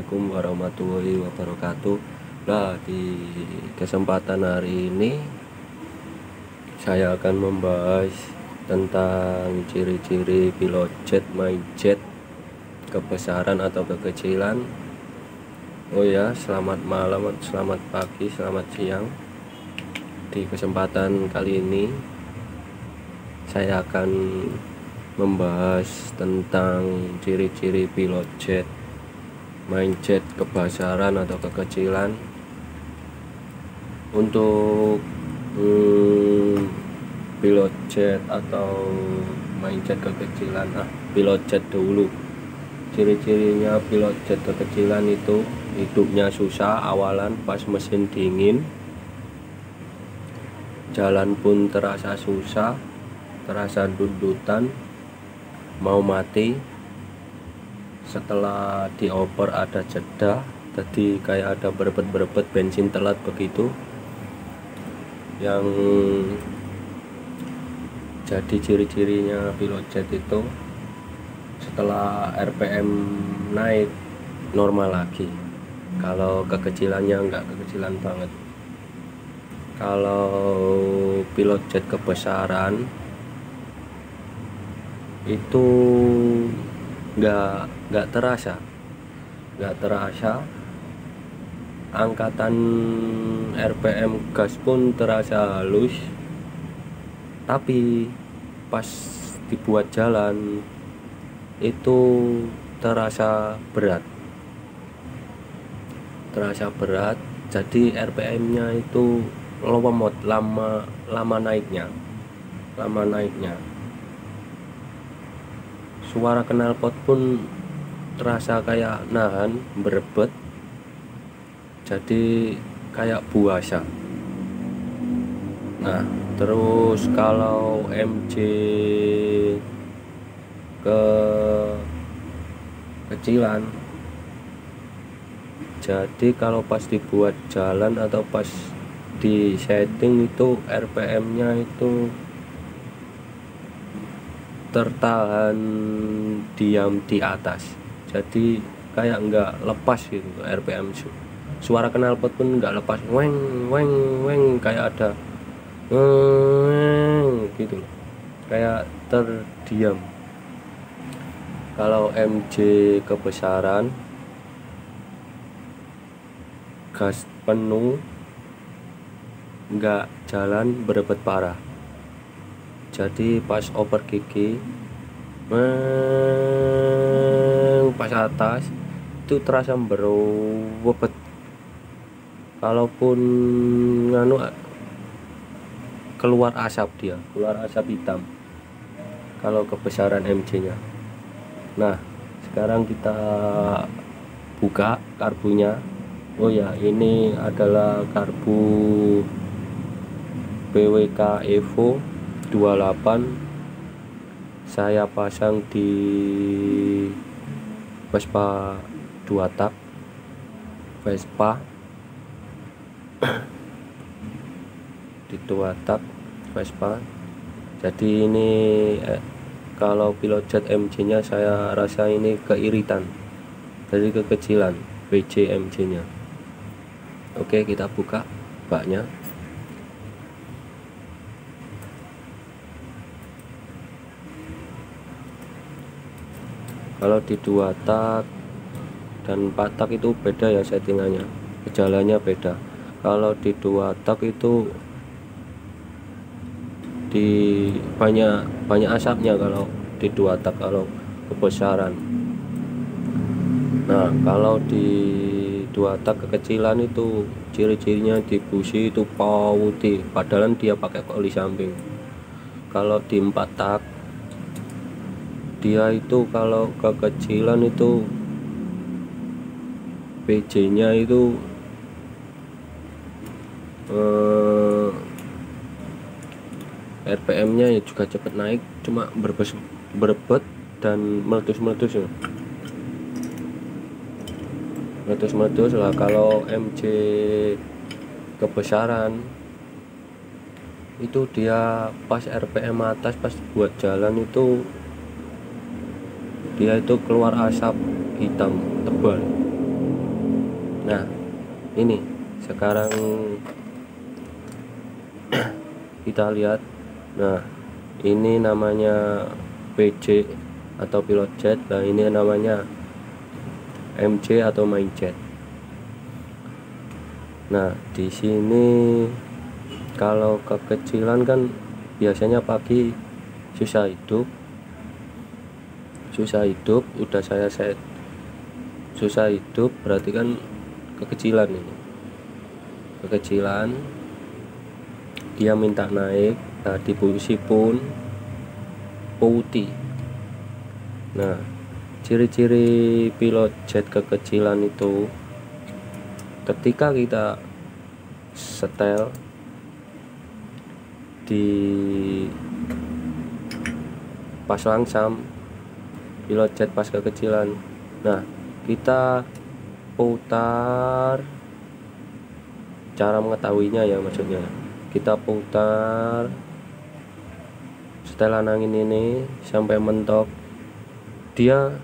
Assalamualaikum warahmatullahi wabarakatuh. Nah, di kesempatan hari ini saya akan membahas tentang ciri-ciri pilot jet, MyJet, kebesaran atau kekecilan. Oh ya, selamat malam, selamat pagi, selamat siang. Di kesempatan kali ini saya akan membahas tentang ciri-ciri pilot jet, MyJet, kebesaran atau kekecilan. Untuk pilot jet atau MyJet kekecilan, pilot jet dulu. Ciri-cirinya pilot jet kekecilan itu hidupnya susah awalan pas mesin dingin, jalan pun terasa susah, terasa dundutan, mau mati. Setelah dioper ada jeda, jadi kayak ada berebet-berebet bensin telat begitu. Yang jadi ciri-cirinya pilot jet itu setelah RPM naik normal lagi. Kalau kekecilannya enggak kekecilan banget. Kalau pilot jet kebesaran itu nggak terasa angkatan RPM gas pun terasa halus, tapi pas dibuat jalan itu terasa berat, jadi RPM nya itu lama naiknya. Suara knalpot pun terasa kayak nahan, berebet, jadi kayak buasa. Nah, terus kalau MJ kecilan, jadi kalau pas dibuat jalan atau pas di setting itu RPM nya itu tertahan diam di atas, jadi kayak nggak lepas gitu RPM. Suara knalpot pun nggak lepas, weng weng weng, kayak ada gitu loh, kayak terdiam. Kalau MJ kebesaran, gas penuh, nggak jalan, berebet parah. Jadi pas oper gigi, pas atas itu terasa berebet. Kalaupun keluar asap hitam kalau kebesaran MJ nya. Nah, sekarang kita buka karbunya. Oh ya, ini adalah karbu BWK Evo 28. Saya pasang di Vespa 2 tak, Vespa di 2 tak Vespa. Jadi ini kalau pilot jet MJ nya saya rasa ini keiritan dari kekecilan WJ MJ nya. Oke, kita buka baknya. Kalau di 2 tak dan 4 tak itu beda ya settingannya, gejalanya beda. Kalau di 2 tak itu di banyak asapnya kalau di 2 tak, kalau kebesaran. Nah, kalau di 2 tak kekecilan itu ciri-cirinya di busi itu putih, padahal dia pakai oli samping. Kalau di 4 tak dia itu kalau kekecilan itu PJ nya itu RPM nya ya juga cepat naik, cuma berebet dan meletus lah. Kalau MJ kebesaran itu dia pas RPM atas, pas buat jalan itu dia itu keluar asap hitam tebal. Nah ini sekarang kita lihat. Nah ini namanya PC atau pilot jet. Nah ini namanya MC atau main jet. Nah di sini kalau kekecilan kan biasanya pagi susah hidup udah saya set susah hidup, berarti kan kekecilan. Ini kekecilan, dia minta naik. Nah di posisi pun putih. Nah ciri-ciri pilot jet kekecilan itu ketika kita setel di pas langsam pilot jet pas kekecilan. Nah kita putar, cara mengetahuinya ya, maksudnya kita putar setelan angin ini sampai mentok, dia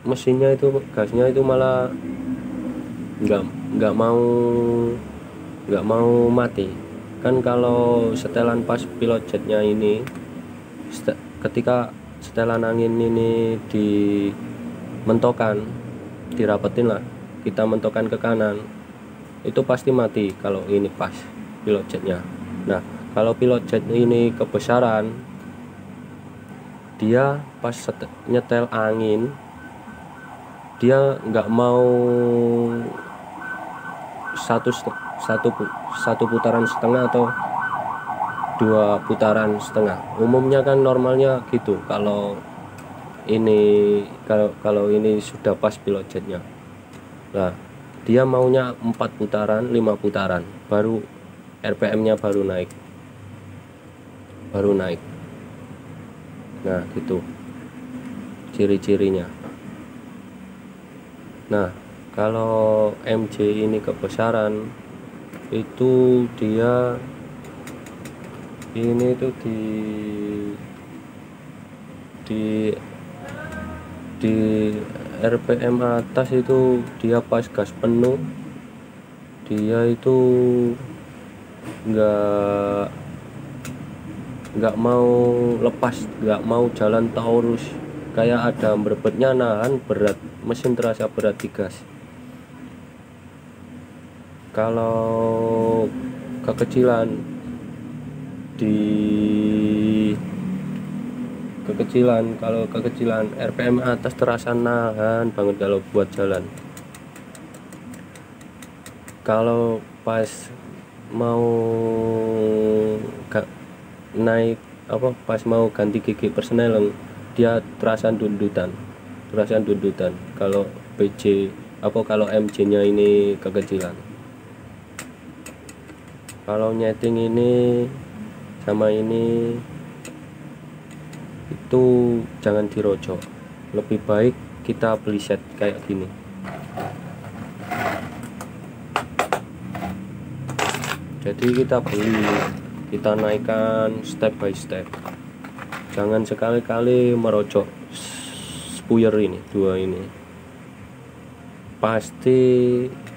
mesinnya itu, gasnya itu malah nggak mau mati kan. Kalau setelan pas pilot jetnya ini, ketika setelan angin ini dirapetin lah, kita mentokan ke kanan, itu pasti mati kalau ini pas pilot jetnya. Nah kalau pilot jet ini kebesaran, dia pas nyetel angin, dia nggak mau satu putaran setengah atau 2 putaran setengah. Umumnya kan normalnya gitu kalau ini sudah pas pilot jetnya. Nah dia maunya 4 putaran 5 putaran baru RPM nya baru naik. Nah gitu ciri-cirinya. Nah kalau MC ini kebesaran itu, dia ini tuh di RPM atas itu, dia pas gas penuh, dia itu nggak mau lepas, nggak mau jalan taurus, kayak ada berebetnya, nahan berat, mesin terasa berat di gas. Kalau kekecilan kalau kekecilan RPM atas terasa nahan banget kalau buat jalan. Kalau pas mau naik pas mau ganti gigi persneleng, dia terasa dundutan. Kalau PC kalau MC nya ini kekecilan. Kalau nyeting ini sama ini itu jangan dirojok, lebih baik kita beli set kayak gini. Jadi kita beli, kita naikkan step by step, jangan sekali-kali merojok spuyer ini, 2 ini. Pasti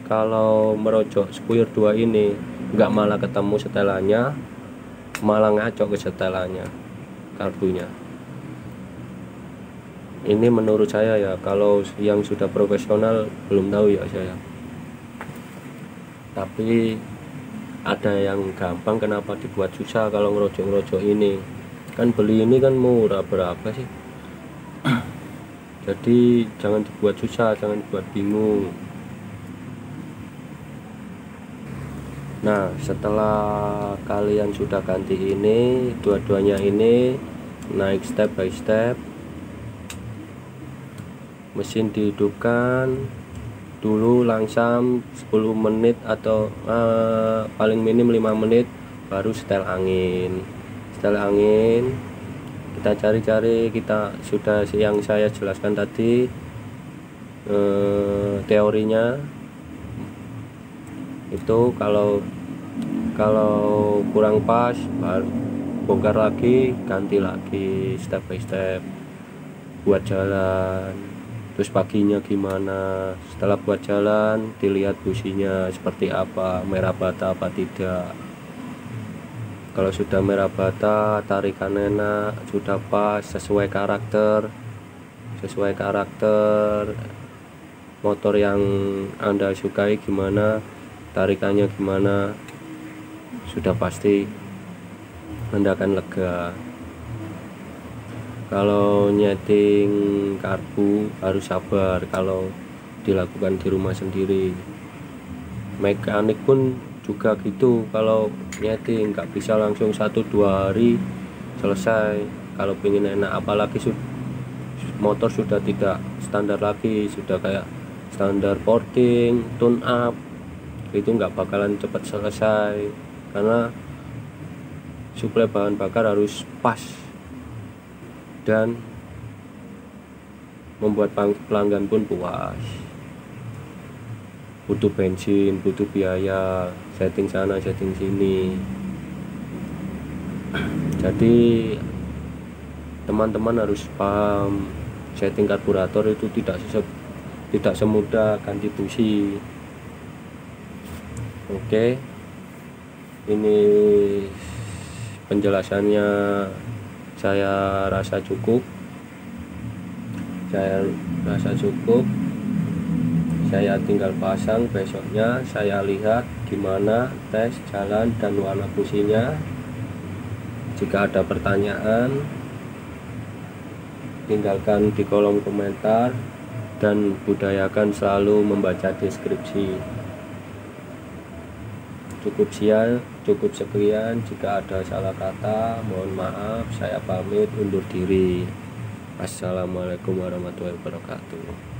kalau merojok spuyer 2 ini nggak malah ketemu setelannya, malah ngaco ke setelannya, karbunya. Ini menurut saya ya, kalau yang sudah profesional belum tahu ya saya. Tapi ada yang gampang, kenapa dibuat susah kalau ngerojok ini? Kan beli ini kan murah, berapa sih? Jadi jangan dibuat susah, jangan dibuat bingung. Nah setelah kalian sudah ganti ini, dua-duanya ini naik step by step, mesin dihidupkan dulu langsam 10 menit atau paling minim 5 menit, baru setel angin. Kita cari-cari, kita sudah yang saya jelaskan tadi teorinya itu. Kalau kurang pas, baru bongkar lagi, ganti lagi step by step buat jalan. terus paginya gimana, setelah buat jalan dilihat businya seperti apa, merah bata apa tidak. Kalau sudah merah bata, tarikan enak, sudah pas, sesuai karakter motor yang Anda sukai, gimana tarikannya, gimana, sudah pasti Anda akan lega. Kalau nyeting karbu harus sabar kalau dilakukan di rumah sendiri. Mekanik pun juga gitu, kalau nyeting nggak bisa langsung 1-2 hari selesai. Kalau pengen enak, apalagi motor sudah tidak standar lagi, sudah kayak standar porting, tune up, itu nggak bakalan cepat selesai karena suplai bahan bakar harus pas dan membuat pelanggan pun puas. Butuh bensin, butuh biaya, setting sana setting sini. Jadi teman-teman harus paham, setting karburator itu tidak semudah ganti busi. Oke, ini penjelasannya saya rasa cukup. Saya tinggal pasang, besoknya saya lihat gimana tes jalan dan warna businya. Jika ada pertanyaan, tinggalkan di kolom komentar dan budayakan selalu membaca deskripsi. Cukup sekian. Jika ada salah kata, mohon maaf. Saya pamit undur diri. Assalamualaikum warahmatullahi wabarakatuh.